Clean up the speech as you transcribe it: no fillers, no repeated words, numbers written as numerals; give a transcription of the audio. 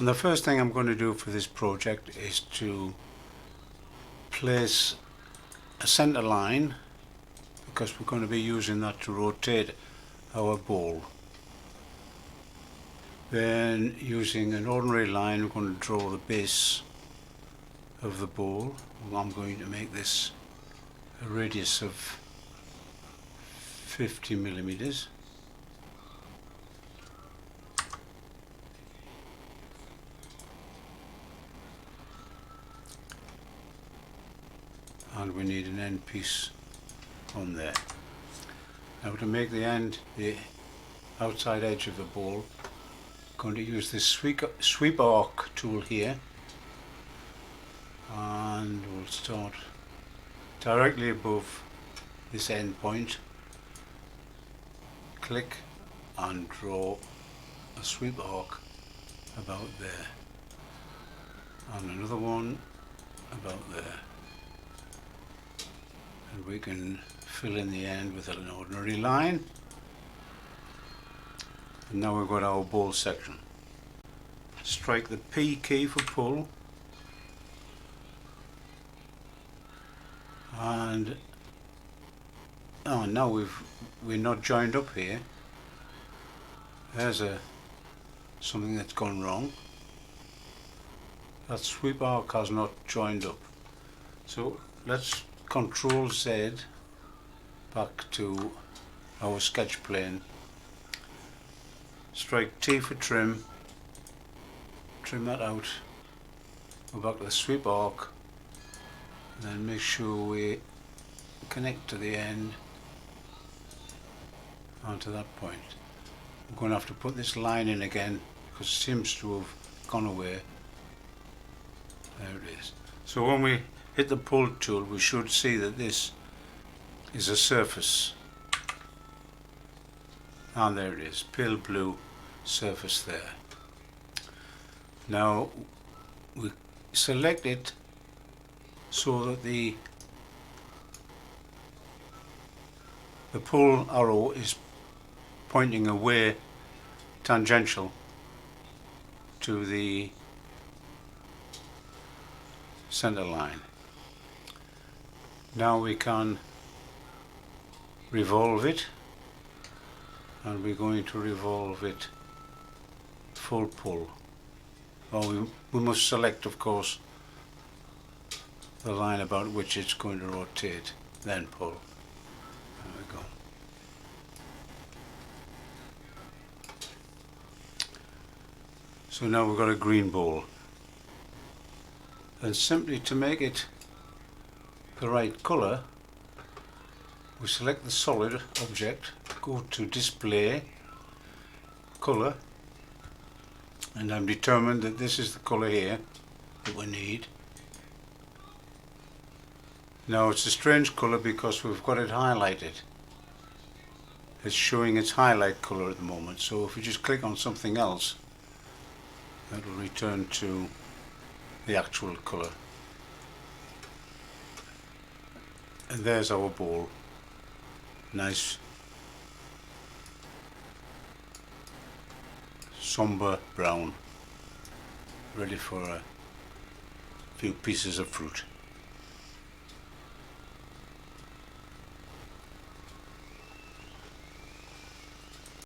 And the first thing I'm going to do for this project is to place a center line, because we're going to be using that to rotate our bowl. Then, using an ordinary line, we're going to draw the base of the bowl. I'm going to make this a radius of 50 millimeters. And we need an end piece on there. Now, to make the outside edge of the bowl, I'm going to use this sweep arc tool here, and we'll start directly above this end point, click and draw a sweep arc about there, and another one about there, and we can fill in the end with an ordinary line. And now we've got our bowl section. Strike the P key for pull, and now we're not joined up here. There's something that's gone wrong. That sweep arc has not joined up. So let's Control Z back to our sketch plane. Strike T for trim. Trim that out. Go back to the sweep arc. And then make sure we connect to the end onto that point. I'm going to have to put this line in again because it seems to have gone away. There it is. So when we hit the pull tool, we should see that this is a surface. And there it is, pale blue surface there. Now we select it so that the pull arrow is pointing away tangential to the center line. Now we can revolve it, and we're going to revolve it full pull. Well, we must select, of course, the line about which it's going to rotate, then pull. There we go. So now we've got a green bowl. And simply to make it the right colour, we select the solid object, go to Display, Colour, and I'm determined that this is the colour here that we need. Now it's a strange colour because we've got it highlighted. It's showing its highlight colour at the moment, so if we just click on something else, that will return to the actual colour. And there's our bowl. Nice sombre brown, ready for a few pieces of fruit.